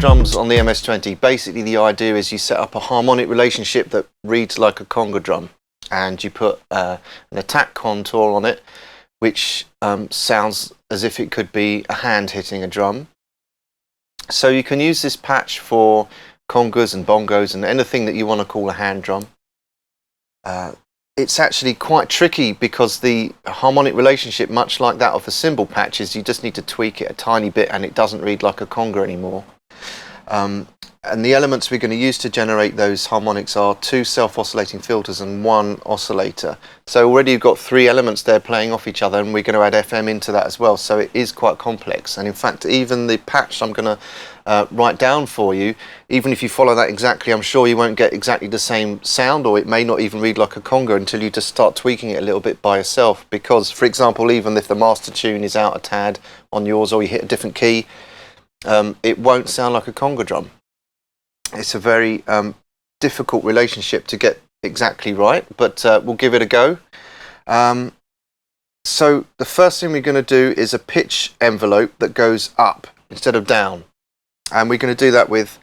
drums on the MS-20, basically the idea is you set up a harmonic relationship that reads like a conga drum, and you put an attack contour on it, which sounds as if it could be a hand hitting a drum. So you can use this patch for congas and bongos and anything that you want to call a hand drum. It's actually quite tricky because the harmonic relationship, much like that of the cymbal patches, you just need to tweak it a tiny bit and it doesn't read like a conga anymore. And the elements we're going to use to generate those harmonics are 2 self-oscillating filters and 1 oscillator. So already you've got 3 elements there playing off each other, and we're going to add FM into that as well. So it is quite complex. And in fact, even the patch I'm going to write down for you, even if you follow that exactly, I'm sure you won't get exactly the same sound, or it may not even read like a conga until you just start tweaking it a little bit by yourself. Because, for example, even if the master tune is out a tad on yours, or you hit a different key, it won't sound like a conga drum. It's a very difficult relationship to get exactly right, but we'll give it a go. So the first thing we're going to do is a pitch envelope that goes up instead of down, and we're going to do that with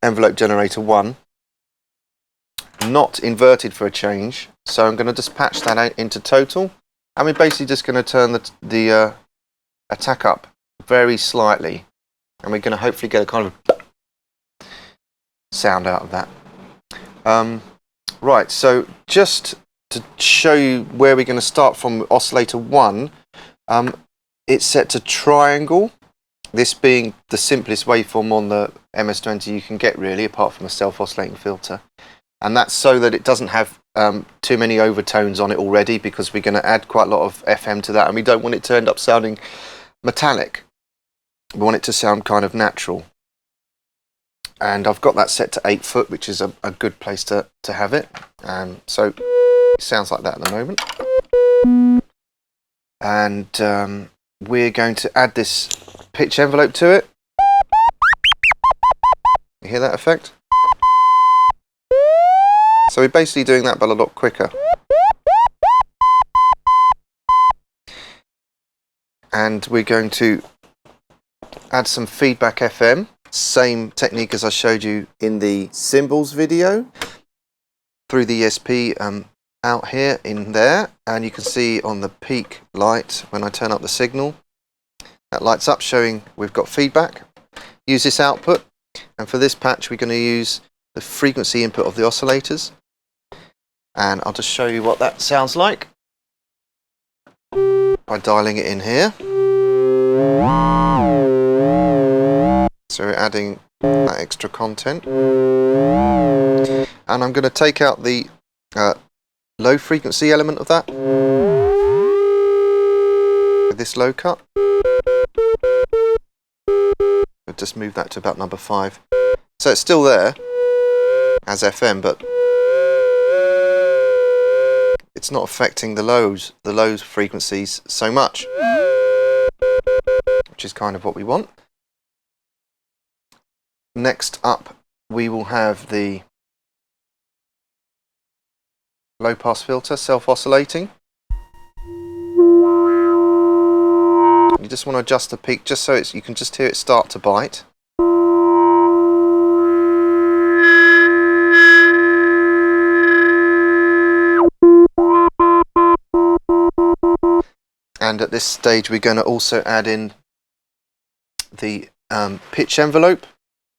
envelope generator 1, not inverted for a change. So I'm going to just patch that out into total, and we're basically just going to turn the attack up very slightly, and we're going to hopefully get a kind of sound out of that. Right, so just to show you where we're going to start from oscillator 1, it's set to triangle, this being the simplest waveform on the MS-20 you can get really, apart from a self-oscillating filter. And that's so that it doesn't have too many overtones on it already, because we're going to add quite a lot of FM to that, and we don't want it to end up sounding metallic. We want it to sound kind of natural. And I've got that set to 8 foot, which is a good place to have it. So it sounds like that at the moment. And we're going to add this pitch envelope to it. You hear that effect? So we're basically doing that but a lot quicker. And we're going to add some feedback FM. Same technique as I showed you in the cymbals video, through the ESP out here in there, and you can see on the peak light when I turn up the signal, that lights up showing we've got feedback. Use this output, and for this patch we're going to use the frequency input of the oscillators, and I'll just show you what that sounds like by dialing it in here. So we're adding that extra content, and I'm going to take out the low frequency element of that with this low cut. I'll just move that to about number 5. So it's still there as FM, but it's not affecting the low frequencies so much, which is kind of what we want. Next up, we will have the low pass filter, self-oscillating. You just want to adjust the peak just so you can just hear it start to bite. And at this stage we're going to also add in the pitch envelope.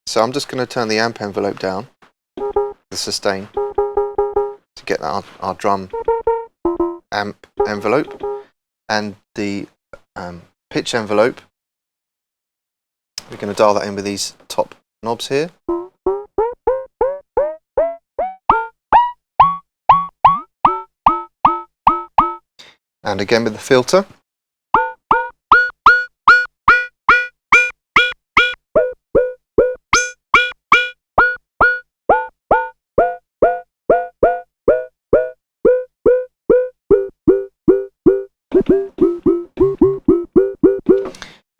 So I'm just going to turn the amp envelope down, the sustain, to get our drum amp envelope, and the pitch envelope, we're going to dial that in with these top knobs here. And again with the filter.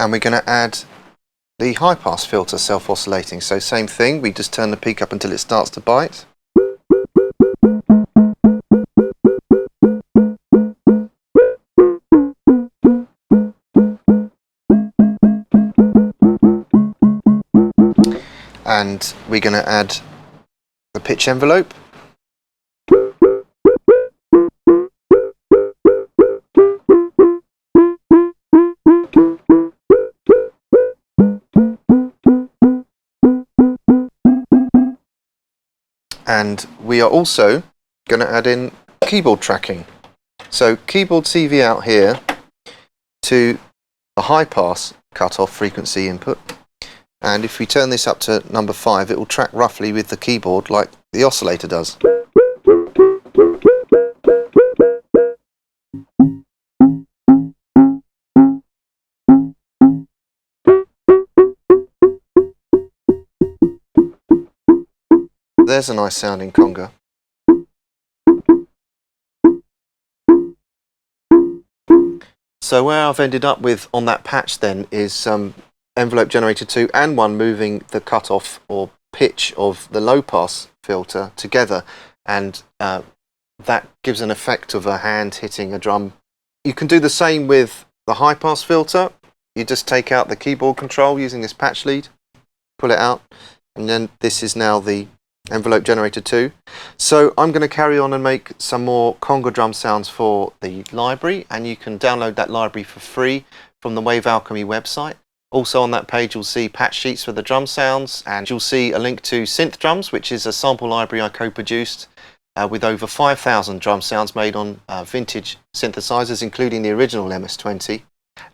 And we're going to add the high pass filter self-oscillating. So same thing, we just turn the peak up until it starts to bite. and we're going to add the pitch envelope. And we are also going to add in keyboard tracking. So keyboard CV out here to the high pass cutoff frequency input, and if we turn this up to number 5, it will track roughly with the keyboard like the oscillator does. There's a nice sounding conga. So where I've ended up with on that patch then is some envelope generator 2 and one moving the cutoff or pitch of the low pass filter together, and that gives an effect of a hand hitting a drum. You can do the same with the high pass filter. You just take out the keyboard control using this patch lead, pull it out, and then this is now the envelope generator 2. So I'm going to carry on and make some more conga drum sounds for the library, and you can download that library for free from the Wave Alchemy website. Also on that page you'll see patch sheets for the drum sounds, and you'll see a link to Synth Drums, which is a sample library I co-produced with over 5,000 drum sounds made on vintage synthesizers, including the original MS-20.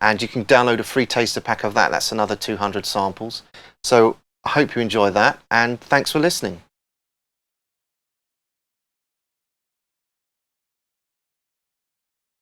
And you can download a free taster pack of that. That's another 200 samples. So I hope you enjoy that, and thanks for listening.